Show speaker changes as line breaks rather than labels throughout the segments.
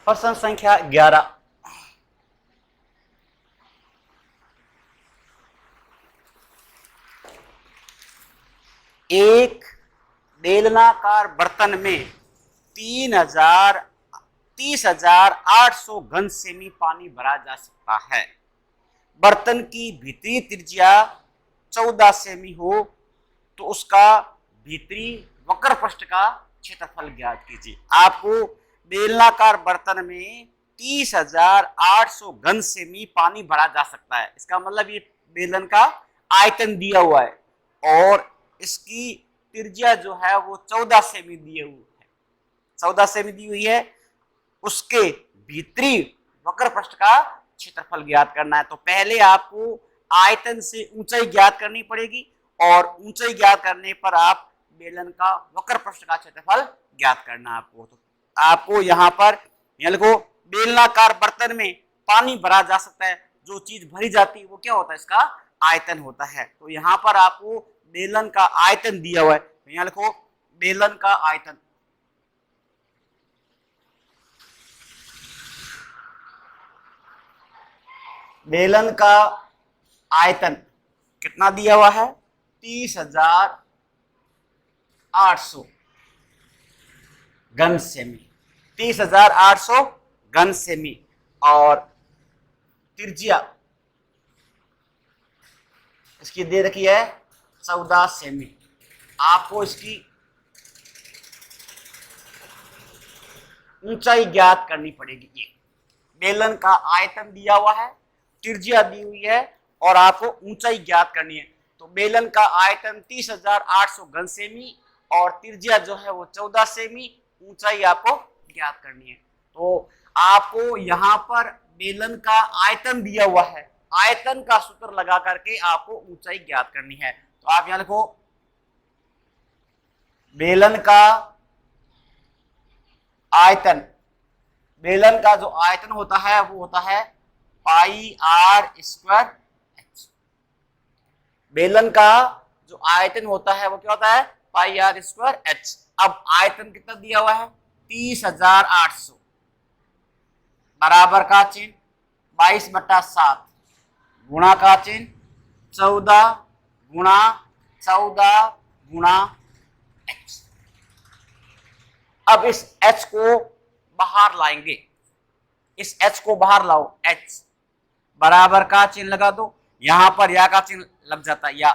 प्रश्न संख्या 11। एक बेलनाकार बर्तन में 30,800 घन सेमी पानी भरा जा सकता है। बर्तन की भीतरी त्रिज्या 14 सेमी हो तो उसका भीतरी वक्र पृष्ठ का क्षेत्रफल ज्ञात कीजिए। आपको बेलनाकार बर्तन में 30,800 घन सेमी पानी भरा जा सकता है। इसका मतलब ये बेलन का आयतन दिया हुआ है और इसकी त्रिज्या जो है वो 14 सेमी दी हुई है, 14 सेमी दी हुई है। उसके भीतरी वक्र पृष्ठ का क्षेत्रफल ज्ञात करना है। तो पहले आपको आयतन से ऊंचाई ज्ञात करनी पड़ेगी और ऊंचाई ज्ञात करने पर आप बेलन का वक्र पृष्ठ का क्षेत्रफल ज्ञात करना आपको। तो आपको यहाँ पर लिखो बेलनाकार बर्तन में पानी भरा जा सकता है। जो चीज भरी जाती है वो क्या होता है, इसका आयतन होता है। तो यहाँ पर आपको बेलन का आयतन दिया हुआ है। यहाँ लिखो बेलन का आयतन। बेलन का आयतन कितना दिया हुआ है, 30,800 घन सेमी, 30,800 घन सेमी। और त्रिज्या इसकी दे रखी है 14 सेमी। आपको इसकी ऊंचाई ज्ञात करनी पड़ेगी। ये बेलन का आयतन दिया हुआ है, त्रिज्या दी हुई है और आपको ऊंचाई ज्ञात करनी है। तो बेलन का आयतन 30,800 घन सेमी और त्रिज्या जो है वो 14 सेमी, ऊंचाई आपको ज्ञात करनी है। तो आपको यहाँ पर बेलन का आयतन दिया हुआ है, आयतन का सूत्र लगा करके आपको ऊंचाई ज्ञात करनी है। तो आप यहां लिखो बेलन का आयतन। बेलन का जो आयतन होता है वो होता है पाई आर स्क्वायर एच। बेलन का जो आयतन होता है वो क्या होता है, पाई आर स्क्वायर एच। अब आयतन कितना दिया हुआ है, 30,800 बराबर का चिन्ह 22/7 गुणा का चिन्ह 14 गुणा 14 गुणा एच। अब इस एच को बाहर लाएंगे, इस एच को बाहर लाओ, एच बराबर का चिन्ह लगा दो। यहां पर या का चिन्ह लग जाता है या।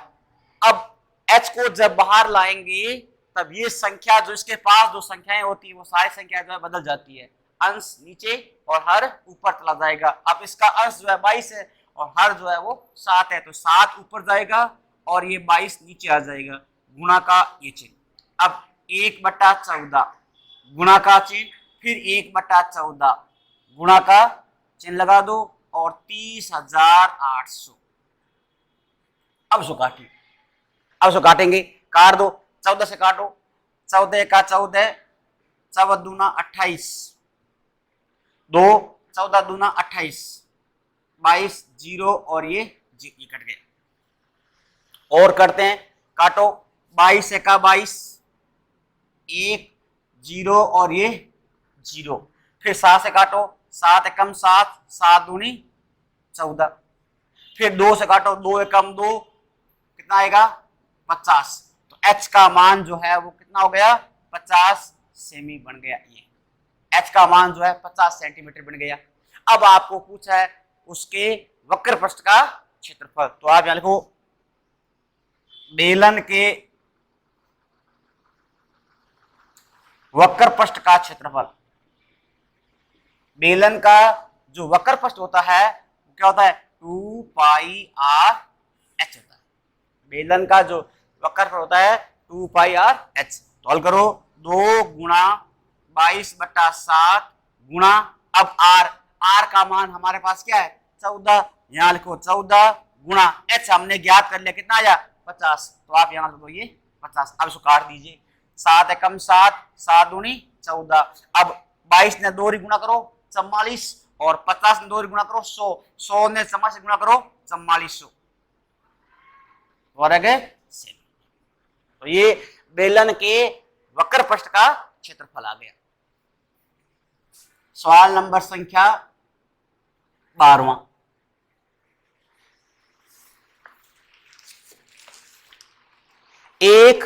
अब एच को जब बाहर लाएंगे तब ये संख्या जो इसके पास जो संख्याएं होती है वो सारी संख्या जो है बदल जाती है। अंश नीचे और हर ऊपर चला जाएगा। अब इसका अंश जो है 22 है और हर जो है वो 7 है, तो 7 ऊपर जाएगा और ये 22 नीचे आ जाएगा। गुणा का ये चिन्ह। अब 1/14 गुणा का चिन्ह, फिर 1/14 गुणा का चिन्ह लगा दो और 30,800। अब सो काटिए, अब सो काटेंगे, काट दो, 14 से काटो, 14 का 14, 14 दूना 28, 2 14 दूना 28, 22 जीरो और ये कट गया। और करते हैं, काटो, 22 का 22, 1 जीरो और ये जीरो। फिर 7 से काटो, 7 एकम 7, 7 दूनी 14। फिर 2 से काटो, 2 एकम 2, कितना आएगा 50। तो एच का मान जो है वो कितना हो गया, 50 सेमी बन गया। ये एच का मान जो है 50 सेंटीमीटर बन गया। अब आपको पूछा है उसके वक्र पृष्ठ का क्षेत्रफल। तो आप यहां लिखो बेलन के वक्र पृष्ठ का क्षेत्रफल। बेलन का जो वक्र पृष्ठ होता है वो क्या होता है, 2 पाई आर एच होता है। बेलन का जो वक्र पृष्ठ होता है 2 पाई आर एच। तो हल करो, 2 गुणा 22/7 गुणा, अब आर, आर का मान हमारे पास क्या है 14, यहां लिखो 14 गुणा एच हमने ज्ञात कर लिया, कितना आया 50। तो आप यहां लिखो ये 50। अब इसको काट दीजिए, 7 एकम 7, 7 दूनी 14। अब 22 ने 2 गुणा करो 44 और 50 ने 2 गुणा करो 100, 100 ने 44 से गुणा करो 4400 वर्ग सेमी। तो ये बेलन के वक्र पृष्ठ का क्षेत्रफल आ गया। सवाल नंबर संख्या 12वां। एक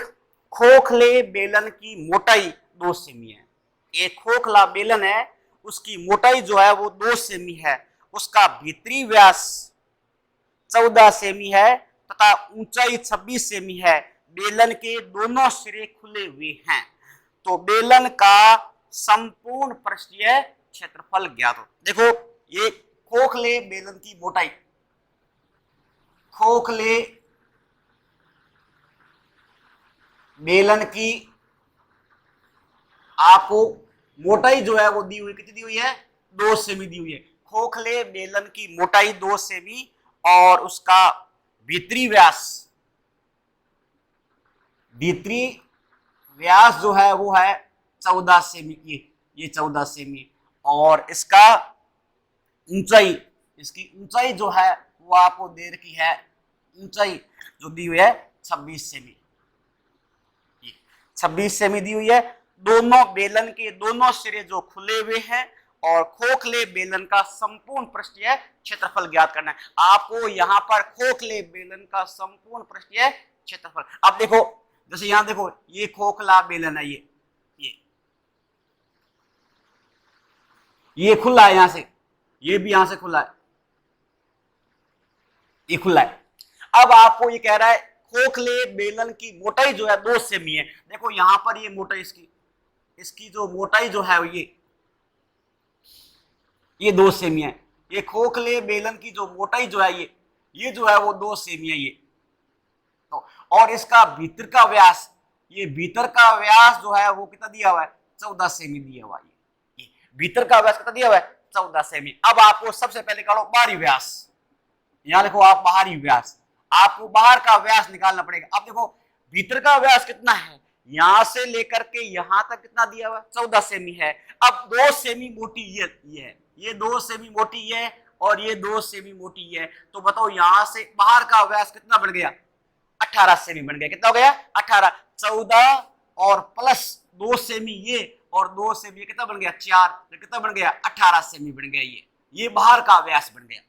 खोखले बेलन की मोटाई 2 सेमी है। एक खोखला बेलन है, उसकी मोटाई जो है वो 2 सेमी है, उसका भीतरी व्यास 14 सेमी है तथा ऊंचाई 26 सेमी है। बेलन के दोनों सिरे खुले हुए हैं, तो बेलन का संपूर्ण पृष्ठीय क्षेत्रफल ज्ञात हो। देखो ये खोखले बेलन की मोटाई, खोखले बेलन की आपको मोटाई जो है वो दी हुई, कितनी दी हुई है? 2 सेमी दी हुई है। खोखले बेलन की मोटाई 2 सेमी और उसका भीतरी व्यास, भीतरी व्यास जो है वो है 14 सेमी। ये 14 सेमी और इसका ऊंचाई, इसकी ऊंचाई जो है वो आपको दे रखी है, ऊंचाई जो दी हुई है 26 सेमी, 26 सेमी दी हुई है। दोनों बेलन के दोनों सिरे जो खुले हुए हैं और खोखले बेलन का संपूर्ण पृष्ठीय क्षेत्रफल ज्ञात करना है। आपको यहाँ पर खोखले बेलन का संपूर्ण पृष्ठीय क्षेत्रफल, अब देखो जैसे यहां देखो ये खोखला बेलन है, ये खुला है, यहां से ये भी यहां से खुला है, ये खुला है। अब आपको ये कह रहा है खोखले बेलन की मोटाई जो है 2 सेमी है। देखो यहां पर ये मोटाई, इसकी जो मोटाई जो है ये 2 सेमी है। ये खोखले बेलन की जो मोटाई जो है ये जो है वो 2 सेमी है ये तो, और इसका भीतर का व्यास, ये भीतर का व्यास जो है वो कितना दिया हुआ है? 14 सेमी दिया हुआ है। ये भीतर का व्यास कितना दिया हुआ है? 14 सेमी। अब आपको सबसे पहले निकालो बाहरी व्यास। यहां देखो आप बाहरी व्यास, आपको बाहर का व्यास निकालना पड़ेगा। अब देखो भीतर का व्यास कितना है, यहां से लेकर के यहां तक कितना दिया हुआ है? 14 सेमी है। अब 2 सेमी मोटी ये है, ये 2 सेमी मोटी है और ये 2 सेमी मोटी है, तो बताओ यहां से बाहर का व्यास कितना बन गया? 18 सेमी बन गया। कितना हो गया? 18। 14 और प्लस 2 सेमी ये और 2 सेमी कितना बन गया? 4। तो कितना बन गया? 18 सेमी बन गया। ये बाहर का व्यास बन गया।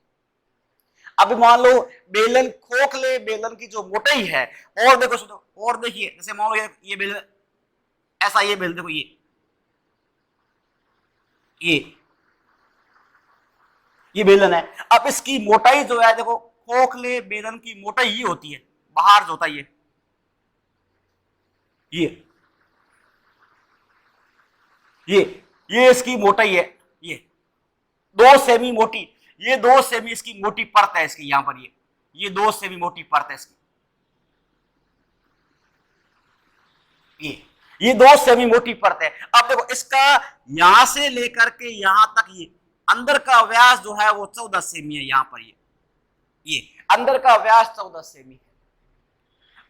अभी मान लो बेलन, खोखले बेलन की जो मोटाई है, और देखो सुनो, और देखिए जैसे मान लो ये बेलन ऐसा, ये बेलन देखो ये बेलन है। अब इसकी मोटाई जो है देखो, खोखले बेलन की मोटाई ये होती है, बाहर जो होता है ये इसकी मोटाई है, ये 2 सेमी मोटी, ये 2 सेमी इसकी मोटी परत है इसकी, यहां पर ये 2 सेमी मोटी परत है इसकी, ये 2 सेमी मोटी परत है। अब देखो इसका यहां से लेकर के यहां तक ये अंदर का व्यास जो है वो 14 सेमी है। यहां पर ये अंदर का व्यास 14 सेमी है।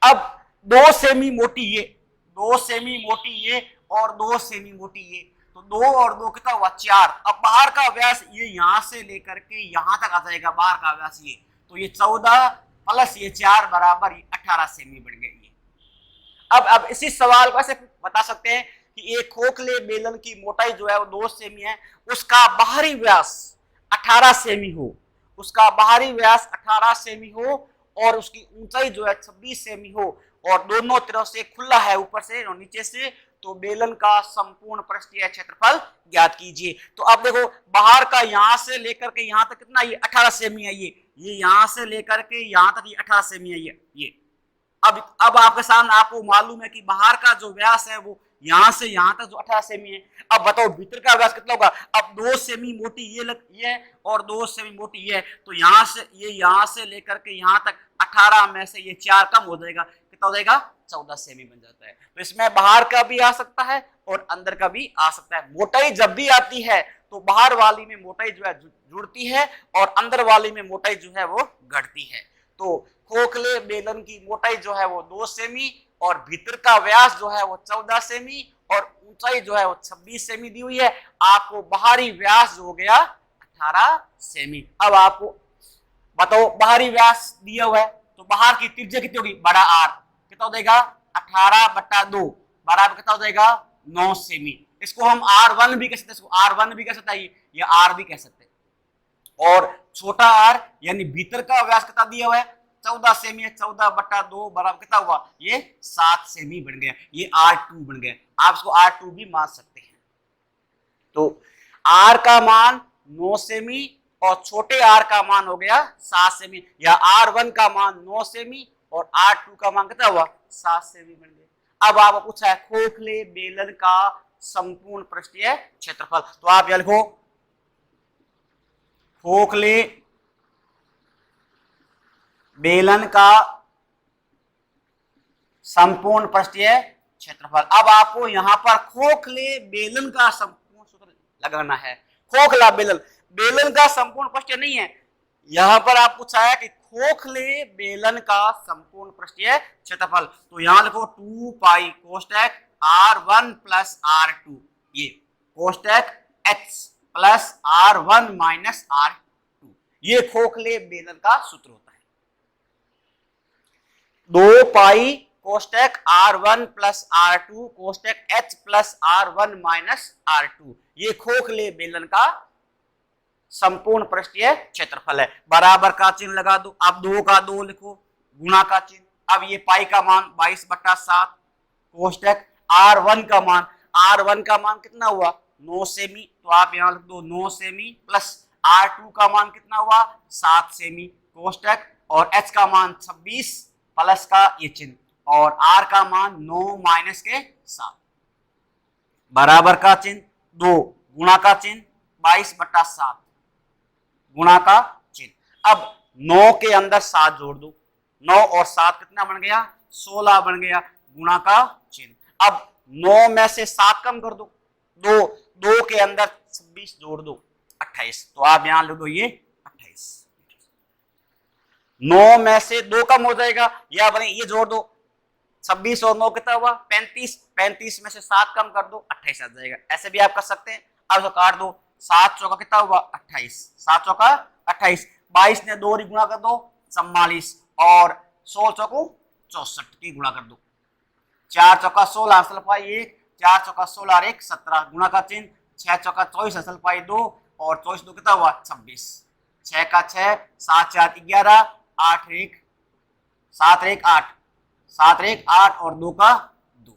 अब 2 सेमी मोटी ये, 2 सेमी मोटी ये और 2 सेमी मोटी ये, तो 2 और 2 कितना हुआ? 4। अब बाहर का व्यास ये यहां से लेकर के यहां तक आ जाएगा, बाहर का व्यास ये, तो ये 14 प्लस ये 4 बराबर 18 सेमी बढ़ गई। अब इसी सवाल को ऐसे बता सकते हैं कि एक खोखले बेलन की मोटाई जो है वो 2 सेमी है, उसका बाहरी व्यास 18 सेमी हो, उसका बाहरी व्यास 18 सेमी हो और उसकी ऊंचाई जो है 26 सेमी हो और दोनों तरफ से खुला है, ऊपर से और नीचे से, तो बेलन का संपूर्ण पृष्ठीय क्षेत्रफल ज्ञात कीजिए। तो अब देखो बाहर का यहां से लेकर के यहां तक कितना? ये 18 सेमी है। ये यहां से लेकर के यहां तक ये 18 सेमी है। ये अब आपके सामने आपको मालूम है कि बाहर का जो व्यास है वो यहां से यहां तक जो 18 सेमी है। अब बताओ भीतर का व्यास कितना होगा? अब 2 सेमी मोटी ये और 2 सेमी मोटी ये, तो यहां से लेकर के यहां तक 18 में से ये 4 कम हो जाएगा, कितना हो जाएगा? 14 सेमी बन जाता है। तो इसमें बाहर का भी आ सकता है और अंदर का भी आ सकता है। मोटाई जब भी आती है तो बाहर वाली में मोटाई जो है जुड़ती है और अंदर वाली में मोटाई जो है वो घटती है। तो खोखले बेलन की मोटाई जो है वो 2 सेमी और भीतर का व्यास जो है वो 14 सेमी और ऊंचाई जो है वो 26 सेमी दी हुई है। आपको बाहरी व्यास जो हो गया 18 सेमी। अब आपको बताओ बाहरी व्यास दिया हुआ है तो बाहर की त्रिज्या कितनी होगी? बड़ा आर, कितना हो जाएगा? 18/2 बराबर कितना हो जाएगा? 9 सेमी। इसको हम R1 भी कह सकते हैं, इसको R1 भी कह सकते हैं, या R भी कह सकते हैं। और छोटा r यानी भीतर का व्यास कितना दिया हुआ है 14 सेमी है, 14/2 बराबर कितना हुआ, ये 7 सेमी बन गया, ये R2 बन गया। आप इसको R2 भी मान सकते हैं। तो R का मान 9 सेमी और छोटे r का मान हो गया 7 सेमी, या R1 का मान 9 सेमी और R2 का मान कितना हुआ 7 सेमी बन गया। अब आपको पूछा है खोखले बेलन का संपूर्ण पृष्ठीय क्षेत्रफल, तो आप यह लिखो खोखले बेलन का संपूर्ण पृष्ठीय क्षेत्रफल। अब आपको यहां पर खोखले बेलन का संपूर्ण सूत्र लगाना है। खोखला बेलन, बेलन का संपूर्ण पृष्ठीय नहीं है, यहां पर आप पूछा है कि खोखले बेलन का संपूर्ण पृष्ठीय क्षेत्रफल, तो यहां लिखो 2 पाई कोष्टक R1 प्लस R2, ये कोष्टक H plus R1 minus R2, ये खोखले बेलन का सूत्र होता है। 2 पाई कोष्टक R1 plus R2 कोष्टक H plus R1 minus R2, ये खोखले बेलन का संपूर्ण पृष्ठीय क्षेत्रफल है। बराबर का चिन्ह लगा दो, अब 2 का 2 लिखो, गुणा का चिन्ह। अब ये पाई का मान 22/7 कोष्टक R1 का मान कितना हुआ 9 सेमी, तो आप यहां लिख दो 9 सेमी प्लस R2 का मान कितना हुआ 7 सेमी कोष्टक, और H का मान 26 प्लस का ये चिन्ह और R का मान 9 माइनस के 7, बराबर का चिन्ह 2 गुणा का चिन्ह 22/7 गुणा का चिन्ह। अब 9 के अंदर 7 जोड़ दो, 9 और 7 कितना बन गया 16 बन गया, गुणा का चिन्ह। अब 9 में से 7 कम कर दो, 2 के अंदर 26 जोड़ दो 28, तो आप यहां लिख दो ये 28। 9 में से 2 कम हो जाएगा, या बने ये जोड़ दो 26 और 9 कितना हुआ 35, 35 में से 7 कम कर दो 28 आ जाएगा, ऐसे भी आप कर सकते हैं। अब इसको काट दो, 7 चौका कितना हुआ 28, 7 चौका 28, 22 ने 2 गुणा कर दो 44 और 16 चौको 64 की गुणा कर दो, 4 चौका 16 असल पाई 1, 4 चौका 16 और 1 17 गुणा का चिन्ह, 6 चौका 24 असल पाई 2 और 24 2 कितना हुआ 26, 6 का 6 7 4 11 8 1 7 1 8 7 1 8 और 2 का 2,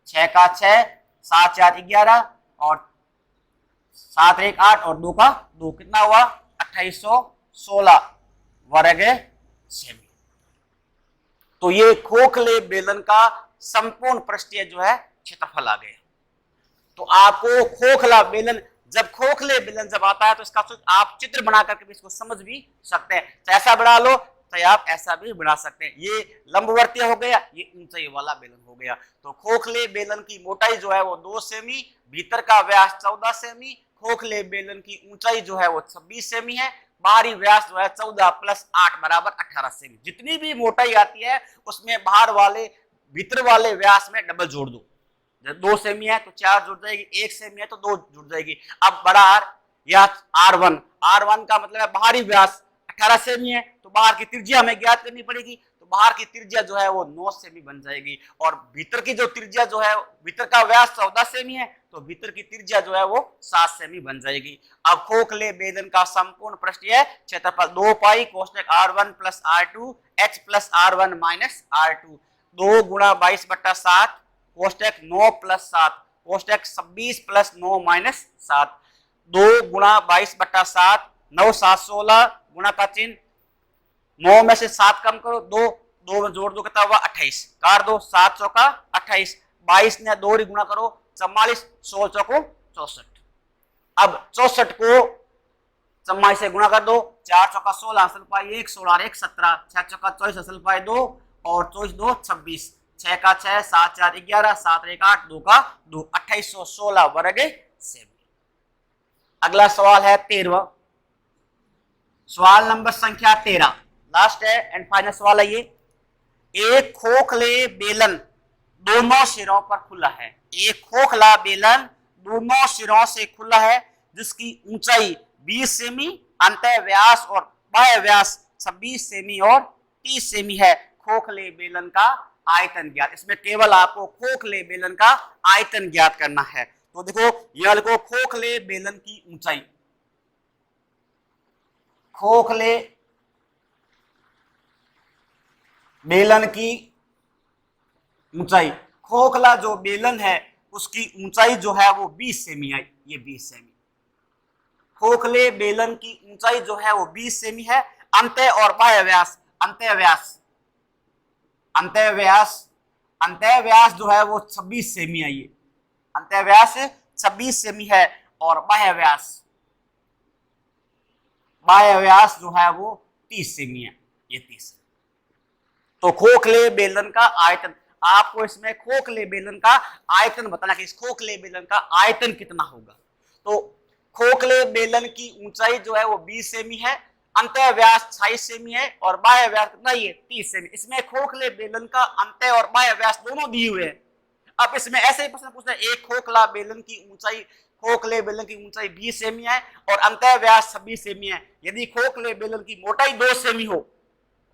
6 का 6 7 4 11 और 7 1 8 और 2 का 2 कितना हुआ 2816 वर्ग सेमी। तो ये खोखले बेलन का संपूर्ण पृष्ठीय जो है क्षेत्रफल आ गया। तो आपको खोखला बेलन, जब खोखले बेलन जब आता है तो इसका आप चित्र बना करके भी इसको समझ भी सकते हैं, तो ऐसा बना लो तो आप ऐसा भी बना सकते हैं। ये लंबवर्तीय हो गया, ये ऊंचाई वाला बेलन हो गया। तो खोखले बेलन की मोटाई जो है वो 2 सेमी, भीतर का व्यास 14 सेमी, खोखले बेलन की ऊंचाई जो है वो 26 सेमी है, बाहरी व्यास जो है 14 प्लस 8 बराबर 18 सेमी। जितनी भी मोटाई आती है उसमें बाहर वाले भीतर वाले व्यास में डबल जोड़ दो, जब 2 सेमी है तो 4 जुड़ जाएगी, 1 सेमी है तो 2 जुड़ जाएगी। अब बड़ा R या R1 का मतलब है बाहरी व्यास 18 सेमी है, तो बाहर की त्रिज्या हमें ज्ञात करनी पड़ेगी, तो बाहर की त्रिज्या जो है वो 9 सेमी बन जाएगी, और भीतर की जो त्रिज्या जो है, भीतर का व्यास 14 सेमी है तो भीतर की त्रिज्या जो है वो 7 सेमी बन जाएगी। अब खोखले बेलन का संपूर्ण पृष्ठीय क्षेत्रफल 2 पाई कोष्टक R1 plus R2 H plus R1 minus R2, 2 गुणा 22/7 कोष्टक 9 प्लस 7 कोष्टक 26 प्लस 9 माइनस 7, 2 गुणा 22/7 9 7 16 गुणा का चिन्ह, 9 में से 7 कम करो, 2 में जोड़ दो कितना हुआ 28, काट दो 7 चौका 28, 22 ने 2 गुणा करो 44, 16 चौको 64। अब 64 को 44 से गुणा कर दो, 4 चौका 16 असल पाई 1 16 और 1 17, 6 चौका 24 असल पाई 2 और 24 2 26, 6 का 6 7 4 11 7 1 8 2 का 2, 2816 वर्ग सेमी। अगला सवाल है 13वां, सवाल नंबर संख्या 13 लास्ट है एंड फाइनल सवाल है ये। एक खोखले बेलन दोनों सिरों पर खुला है, एक खोखला बेलन दोनों सिरों से खुला है जिसकी ऊंचाई 20 सेमी, अंतः व्यास और बाह्य व्यास 26 सेमी और 30 सेमी है। खोखले बेलन का आयतन ज्ञात, इसमें केवल आपको खोखले बेलन का आयतन ज्ञात करना है। तो देखो यह लिखो खोखले बेलन की ऊंचाई, खोखले बेलन की ऊंचाई, खोखला जो बेलन है उसकी ऊंचाई जो है वो 20 सेमी है, ये 20 सेमी, खोखले बेलन की ऊंचाई जो है वो 20 सेमी है। अंत्य और बाह्य व्यास, अंत्य व्यास, अंत्य व्यास, अंत्य व्यास जो है वो 26 सेमी है, ये अंत्य व्यास 26 सेमी है और बाह्य व्यास, बाह्य व्यास जो है वो 30 सेमी है, ये 30। तो खोखले बेलन का आयतन, आपको इसमें खोखले बेलन का आयतन बताना कि इस खोखले बेलन का आयतन कितना होगा। तो खोखले बेलन की ऊंचाई जो है वो 20 सेमी है, अंतः व्यास 26 सेमी है और बाह्य व्यास कितना, ये 30 सेमी। इसमें खोखले बेलन का अंतः और बाह्य व्यास दोनों दिए हुए हैं। अब इसमें ऐसे ही प्रश्न पूछना है, एक खोखला बेलन की ऊंचाई, खोखले बेलन की ऊंचाई 20 सेमी है और अंतः व्यास 26 सेमी है। यदि खोखले बेलन की मोटाई 2 सेमी हो,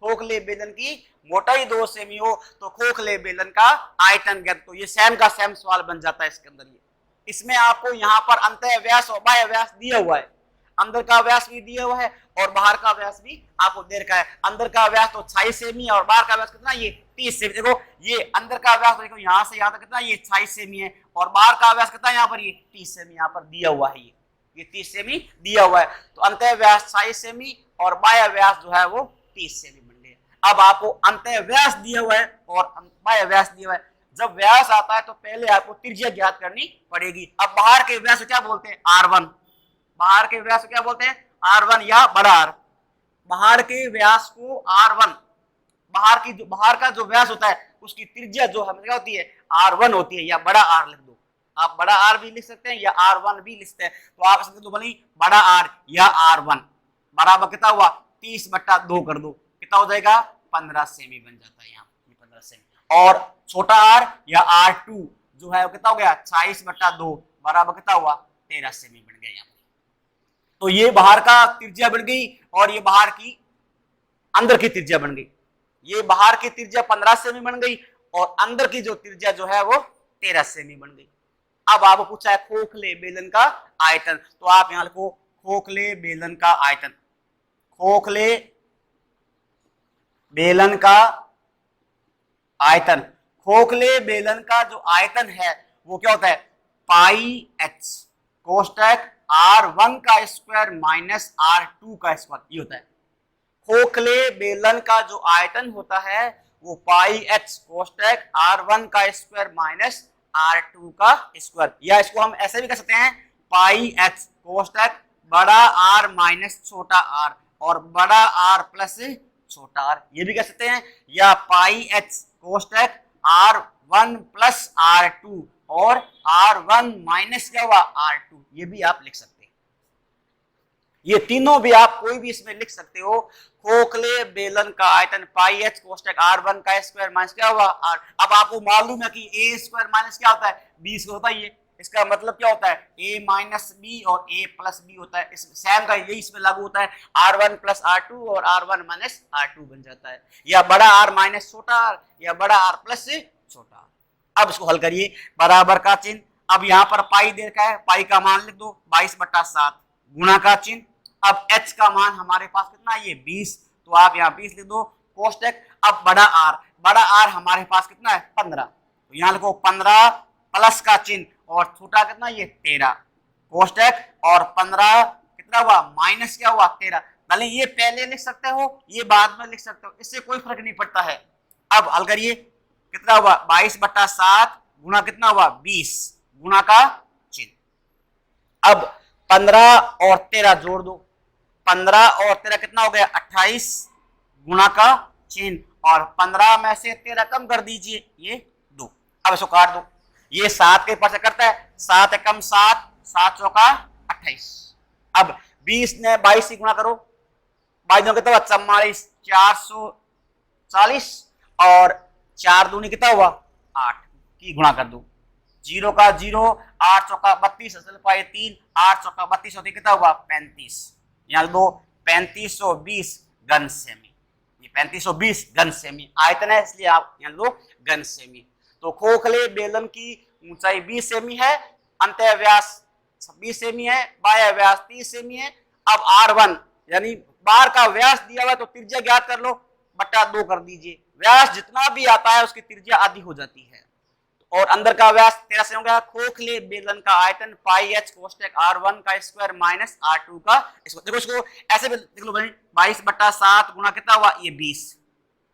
खोखले बेलन की मोटाई 2 सेमी हो तो खोखले बेलन का आयतन ज्ञात। तो ये सेम का सेम सवाल बन जाता है इसके अंदर। ये इसमें आपको यहाँ पर अंतः व्यास और बाह्य व्यास दिया हुआ है, अंदर का व्यास भी दिया हुआ है और बाहर का व्यास भी आपको दे रखा है। अंदर का व्यास तो 26 सेमी और बाहर का व्यास कितना, ये 30 सेमी। देखो ये अंदर का व्यास देखो यहाँ से यहाँ तक कितना, ये 26 सेमी है और बाहर का व्यास कितना यहाँ पर, ये 30 सेमी यहाँ पर दिया हुआ है, ये 30 सेमी दिया हुआ है। तो अंतः व्यास 26 सेमी और बाह्य व्यास जो है वो 30 सेमी बन गए। अब आपको अंतः व्यास दिया हुआ है और बाह्य व्यास दिया हुआ है। जब व्यास आता है तो पहले आपको त्रिज्या ज्ञात करनी पड़ेगी। अब बाहर के व्यास को क्या बोलते हैं, R1, बाहर के व्यास को क्या बोलते हैं, R1 या बड़ा R। बाहर के व्यास को R1, बाहर का जो व्यास होता है उसकी त्रिज्या जो हमें क्या होती है, R1 होती है, या बड़ा R लिख दो। आप बड़ा R भी लिख सकते हैं या R1 भी लिख सकते हैं। तो आप इसमें तो बोली बड़ा R या R1 बराबर कितना हुआ, 30/2 कर दो, कितना हो जाएगा, 15 सेमी बन जाता है यहाँ, ये 15 सेमी। और छोटा R या R2 जो है वो कितना हो गया, 26/2 बराबर कितना हुआ, 13 सेमी बन गया यहाँ। तो ये बाहर का त्रिज्या बन गई और ये बाहर की अंदर की त्रिज्या बन गई। ये बाहर की त्रिज्या 15 सेमी बन गई और अंदर की जो त्रिज्या जो है वो 13 सेमी बन गई। अब आपको पूछा है खोखले बेलन का आयतन, तो आप यहां लिखो खोखले बेलन का आयतन, खोखले बेलन का आयतन। खोखले बेलन का जो आयतन है वो क्या होता है, पाई एच कोष्टक R1 का स्क्वायर माइनस R2 का स्क्वायर, ये होता है। खोखले बेलन का जो आयतन होता है वो पाई एच कोष्टक R1 का स्क्वायर माइनस R2 का स्क्वायर, या इसको हम ऐसे भी कर सकते हैं, पाई एच कोष्टक बड़ा R माइनस छोटा r और बड़ा R प्लस छोटा r, ये भी कर सकते हैं। या पाई एच कोष्टक R1 प्लस R2 और R1 माइनस क्या हुआ, R2, ये भी आप लिख सकते हैं। ये तीनों भी आप कोई भी इसमें लिख सकते हो। खोखले बेलन का आयतन पाई एच कोष्टक R1 का स्क्वायर माइनस क्या हुआ R। अब आपको मालूम है कि a स्क्वायर माइनस क्या होता है, b स्क्वायर होता है। ये इसका मतलब क्या होता है, a माइनस b और a प्लस b होता है। इस सेम का यही इसमें लागू होता है, R1 प्लस R2 और R1 माइनस R2 बन जाता है। या बड़ा R माइनस छोटा r या बड़ा R प्लस छोटा r। अब इसको हल करिए, बराबर का चिन्ह। अब यहाँ पर पाई दे रखा है, पाई का मान लिख दो 22/7, गुणा का चिन्ह। अब h का मान हमारे पास कितना है, ये 20, तो आप यहाँ 20 लिख दो कोष्टक। अब बड़ा R हमारे पास कितना है, 15, तो यहाँ लिखो 15 प्लस का चिन्ह और छोटा कितना, ये 13 कोष्टक, और 15 कितना हुआ, माइनस क्या हुआ, 13। भले ये पहले लिख सकते हो, ये बाद में लिख सकते हो, इससे कोई फर्क नहीं पड़ता है। अब हल करिए, कितना हुआ 22/7 गुणा कितना हुआ 20, गुणा का चिन्ह। अब 15 और 13 जोड़ दो, 15 और 13 कितना हो गया 28, गुणा का चिन्ह, और 15 में से 13 कम कर दीजिए, ये 2। अब इसको काट दो, ये 7 के पास करता है, 7 कम 7, 7 चौका 28। अब 20 ने 22 से गुणा करो, 22 कितना हुआ 44, 440, और 4 दूनी कितना हुआ 8 की गुणा कर दो, 0 का 0, 8 चौका 32, असल पाए 3, 8 चौका 32 होती कितना हुआ 35। यहाँ दो 3520 घन सेमी, ये 3520 घन सेमी आयतन है, इसलिए आप यहाँ लो घन सेमी। तो खोखले बेलन की ऊंचाई 20 सेमी है, अंतः व्यास 20 सेमी है, बाह्य व्यास 30 सेमी है। अब R1 यानी बाहर का व्यास दिया हुआ तो त्रिज्या ज्ञात कर लो, बटा 2 कर दीजिए। व्यास जितना भी आता है उसकी त्रिज्या आधी हो जाती है। और अंदर का व्यास 13 से हो गया। खोखले बेलन का आयतन पाई एच कोष्टक R1 का स्क्वायर माइनस R2 का स्क्वायर। देखो इसको ऐसे भी देख लो भाई, 22/7 गुना कितना हुआ, ये 20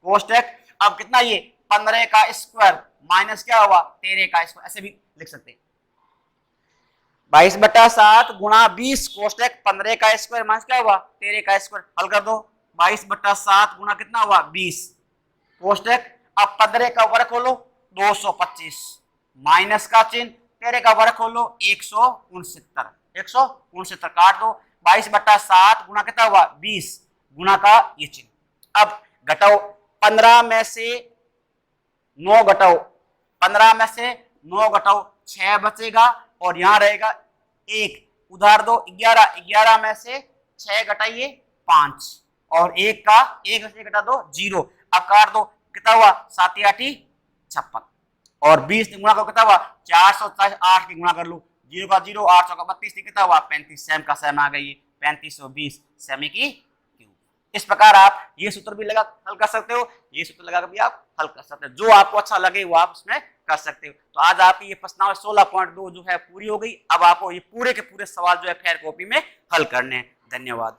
कोष्टक। अब कितना, ये 15 का स्क्वायर माइनस क्या हुआ, 13 का स्क्वायर, ऐसे भी लिख सकते हैं। 22/7 गुणा 20 कोष्टक 15 का स्क्वायर माइनस क्या हुआ, 13 का स्क्वायर। हल कर दो, 22/7 गुणा कितना हुआ, 20 कोष्टक। अब 15 का वर्ग खोलो 225 माइनस का चिन्ह, 13 का वर्ग खोलो 169 काट दो। 22/7 गुणा कितना हुआ, 20 गुणा का ये चिन्ह। अब घटाओ, 15 में से 9 घटाओ, 15 में से 9 घटाओ 6 बचेगा और यहां रहेगा 1, उधार दो 11, 11 में से 6 घटाइए 5 और 1 का 1 से घटा दो 0। अब काट दो, कितना हुआ, 7 8 56 और 20 गुणा को कितना हुआ, 440, 8 की गुणा कर लो, 0 का 0, 8 का 32, कितना हुआ 35, सेम का सेम आ गई 3520 सेमी की क्यूब। इस प्रकार आप ये सूत्र भी लगा हल कर सकते हो, ये सूत्र लगा भी आप हल कर सकते हो, जो आपको अच्छा लगे वो आप उसमें कर सकते हो। तो आज आपकी ये प्रश्नावली 16.2 जो है पूरी हो गई। अब आपको ये पूरे के पूरे सवाल जो है फेयर कॉपी में हल करने हैं। धन्यवाद।